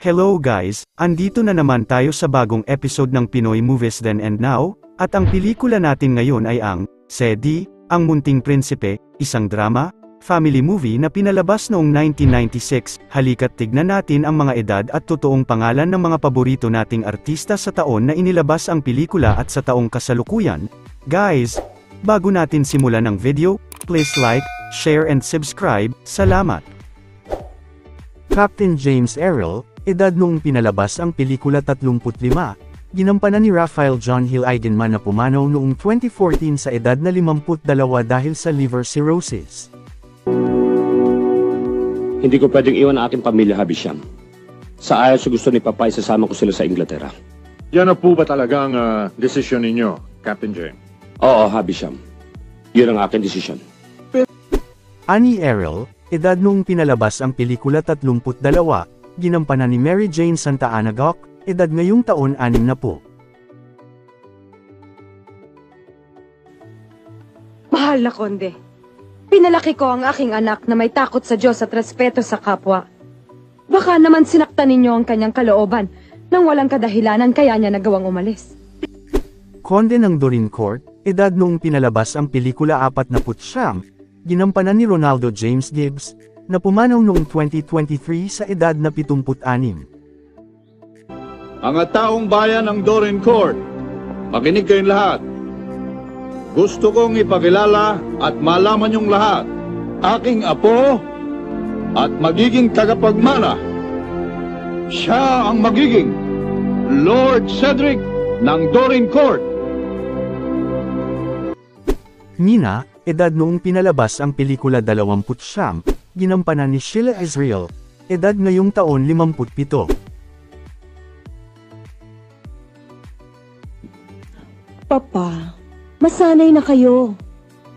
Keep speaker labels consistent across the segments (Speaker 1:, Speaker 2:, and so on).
Speaker 1: Hello guys, andito na naman tayo sa bagong episode ng Pinoy Movies Then and Now, at ang pelikula natin ngayon ay ang Sedi, Ang Munting Prinsipe, isang drama, family movie na pinalabas noong 1996. Halika't tignan natin ang mga edad at totoong pangalan ng mga paborito nating artista sa taon na inilabas ang pelikula at sa taong kasalukuyan. Guys, bago natin simulan ang video, please like, share and subscribe. Salamat! Captain James Earl, edad noong pinalabas ang pelikula 35, ginampanan ni Raphael John Hill Eigenman na pumanaw noong 2014 sa edad na 52 dahil sa liver cirrhosis.
Speaker 2: Hindi ko pwedeng iwan ang aking pamilya, Habisham. Sa ayaw sa gusto ni Papa, isasama ko sila sa Inglaterra.
Speaker 3: Yan na po ba talagang desisyon ninyo, Captain James?
Speaker 2: Oo, Habisham. Yun ang aking desisyon.
Speaker 1: Annie Errol, edad noong pinalabas ang pelikula 32, ginampanan ni Mary Jane Santa Ana Gok, edad ngayong taon 60.
Speaker 4: Mahal na Konde, pinalaki ko ang aking anak na may takot sa Diyos at respeto sa kapwa. Baka naman sinaktan ninyo ang kanyang kalooban nang walang kadahilanan kaya niya nagawang umalis.
Speaker 1: Konde ng Dorincourt, edad noong pinalabas ang pelikula 49, ginampanan ni Ronaldo James Gibbs, na pumanaw noong 2023 sa edad na 76.
Speaker 3: Mga taong bayan ng Dorincourt, makinig kayong lahat. Gusto kong ipakilala at malaman niyong lahat, aking apo at magiging tagapagmana. Siya ang magiging Lord Cedric ng Dorincourt.
Speaker 1: Nina, edad noong pinalabas ang pelikula 20, ginampanan ni Sheila Israel, edad ngayong taon 57.
Speaker 5: Papa, masanay na kayo.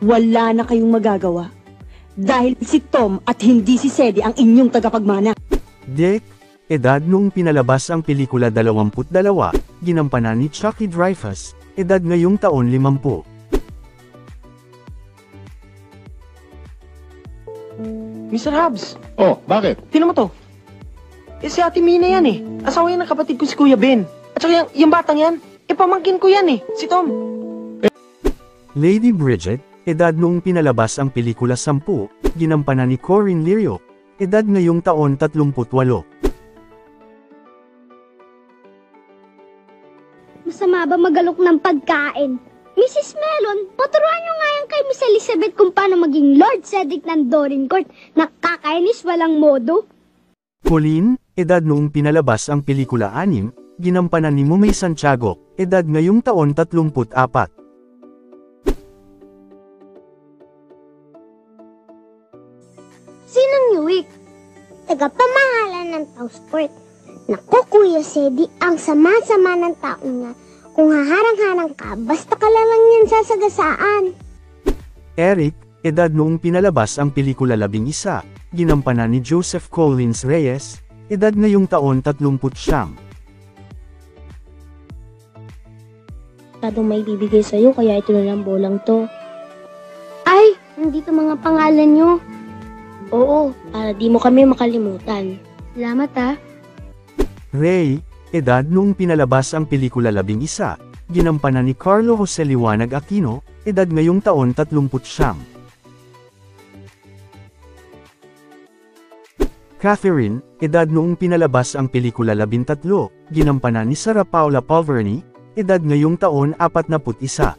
Speaker 5: Wala na kayong magagawa. Dahil si Tom at hindi si Sedi ang inyong tagapagmana.
Speaker 1: Dick, edad noong pinalabas ang pelikula 22, ginampanan ni Chucky Dreyfus, edad ngayong taon 50.
Speaker 6: Mr. Habs,
Speaker 3: Oh, bakit?
Speaker 6: tinan mo to. Si Ate Mina yan eh. Asawa yan ng kapatid ko si Kuya Ben. At saka yung batang yan, pamangkin ko yan eh, si Tom.
Speaker 1: Lady Bridget, edad noong pinalabas ang pelikula 10, ginampanan ni Corinne Lirio, edad ngayong taon 38.
Speaker 7: Masama ba magalok ng pagkain? Mrs. Melon, paturuan nyo nga yan kay Miss Elizabeth kung paano maging Lord Cedric ng Dorincourt. Nakakainis, walang modo.
Speaker 1: Pauline, edad noong pinalabas ang pelikula 6, ginampanan ni Mumay Santiago, edad ngayong taon 34.
Speaker 7: Sinong Yuwik? Tagapamahala ng Tausport. Naku, Kuya Sedi, ang sama-sama ng tao niya. Kung haharang-harang ka, basta ka lang yan sasagasaan.
Speaker 1: Eric, edad noong pinalabas ang pelikula 11, ginampanan ni Joseph Collins Reyes, edad ngayong taon 30.
Speaker 7: Tadong may bibigay sa'yo, kaya ito na lang bolang to. Ay, nandito mga pangalan nyo. Oo, para di mo kami makalimutan. Salamat ha.
Speaker 1: Ray, edad noong pinalabas ang pelikula 11, ginampanan ni Carlo Jose Liwanag Aquino, edad ngayong taon 30. Catherine, edad noong pinalabas ang pelikula 13, ginampanan ni Sarah Paula Polverny, edad ngayong taon 41.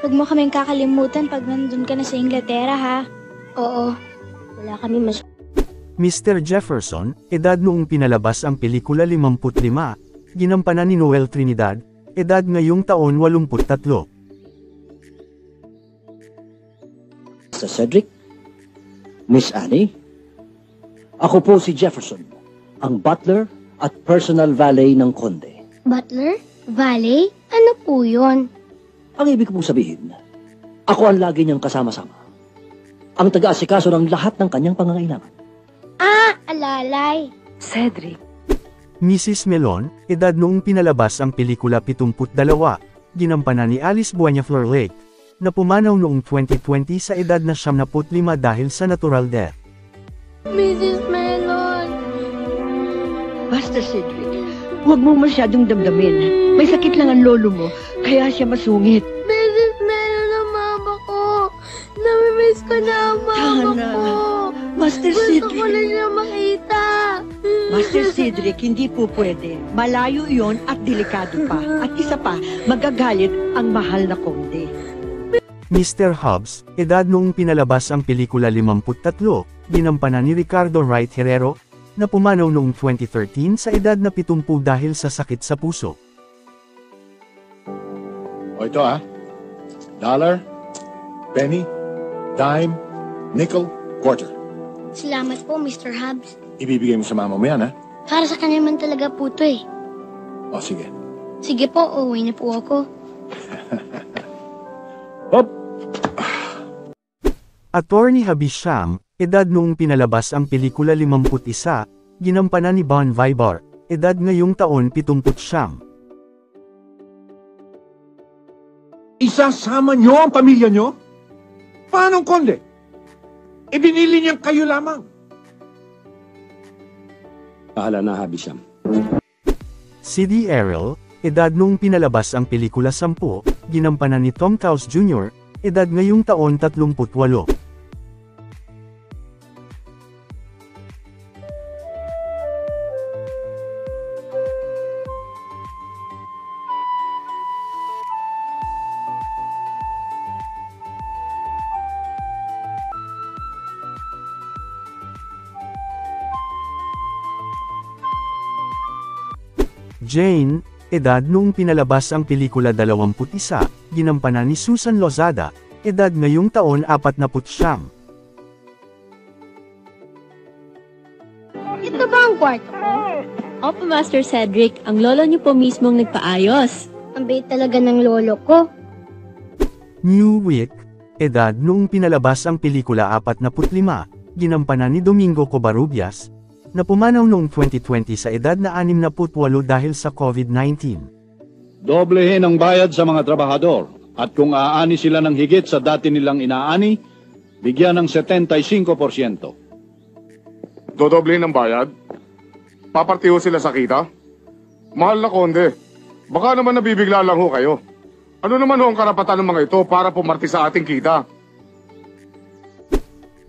Speaker 7: Huwag mo kaming kakalimutan pag nandun ka na sa Inglaterra ha. Oo, wala kami mas...
Speaker 1: Mr. Jefferson, edad noong pinalabas ang pelikula 55, ginampanan ni Noel Trinidad, edad ngayong taon 83.
Speaker 8: Mr. Cedric? Miss Annie? Ako po si Jefferson, ang butler at personal valet ng Konde.
Speaker 7: Butler? Valet? Ano po yun?
Speaker 8: Ang ibig kong sabihin, ako ang lagi niyang kasama-sama. Ang taga-asikaso ng lahat ng kanyang pangangailangan.
Speaker 7: Ah, alalay.
Speaker 4: Cedric,
Speaker 1: Mrs. Melon, edad noong pinalabas ang pelikula 72, ginampanan ni Alice Buena Flor Lake, na pumanaw noong 2020 sa edad na 75 dahil sa natural death.
Speaker 7: Mrs. Melon!
Speaker 5: Basta, Cedric, huwag mo masyadong damdamin. May sakit lang ang lolo mo, kaya siya masungit.
Speaker 7: Mrs. Melon ang mama ko! Namimiss ko na ang mama
Speaker 5: Tana.
Speaker 7: ko!
Speaker 5: Master
Speaker 7: Gusto ko na
Speaker 5: Cedric.
Speaker 7: siya makita!
Speaker 5: Master Cedric, hindi po pwede. Malayo iyon at delikado pa. At isa pa, magagalit ang mahal na konde.
Speaker 1: Mr. Hobbs, edad noong pinalabas ang pelikula 53, ginampanan ni Ricardo Wright Herrero, na pumanaw noong 2013 sa edad na 70 dahil sa sakit sa puso.
Speaker 3: O ito dollar, penny, dime, nickel, quarter.
Speaker 7: Salamat po, Mr. Hobbs.
Speaker 3: Ibibigay mo sa mama mo yan, ha?
Speaker 7: Para sa kanya man talaga po to eh.
Speaker 3: O, sige.
Speaker 7: Sige po, uuwi na po ako.
Speaker 3: Hop!
Speaker 1: Attorney Habisham, edad noong pinalabas ang pelikula 51, ginampanan ni Bon Vibar, edad ngayong taon 70.
Speaker 9: Isasama nyo ang pamilya nyo? Paanong konde? Ibinili niyang kayo lamang.
Speaker 2: Bahala na, Habisham.
Speaker 1: Si D. Errol, edad noong pinalabas ang pelikula 10, ginampanan ni Tom Cruise Jr., edad ngayong taon 38. Jane, edad noong pinalabas ang pelikula 21, ginampanan ni Susan Lozada, edad ngayong taon 49.
Speaker 7: Ito ba ang kwarto ko?
Speaker 10: Opo, Master Cedric. Ang lolo niyo po mismong nagpaayos.
Speaker 7: Ang bait talaga ng lolo ko.
Speaker 1: New Week, edad noong pinalabas ang pelikula 45, ginampanan ni Domingo Covarrubias, na pumanaw noong 2020 sa edad na 68 dahil sa COVID-19.
Speaker 3: Doblehin ang bayad sa mga trabahador at kung aani sila ng higit sa dati nilang inaani, bigyan ng 75%.
Speaker 11: Dodoblehin ang bayad? Papartiho sila sa kita? Mahal na konde, baka naman nabibigla lang ho kayo. Ano naman ho ang karapatan ng mga ito para pumarti sa ating kita?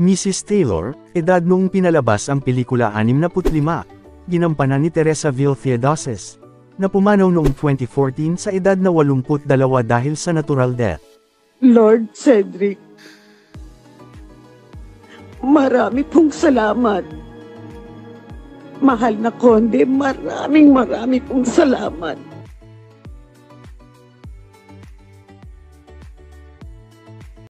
Speaker 1: Mrs. Taylor, edad noong pinalabas ang pelikula 65, ginampanan ni Teresa Ville Theodoses, na pumanaw noong 2014 sa edad na 82 dahil sa natural death.
Speaker 5: Lord Cedric, marami pong salamat. Mahal na konde, marami pong salamat.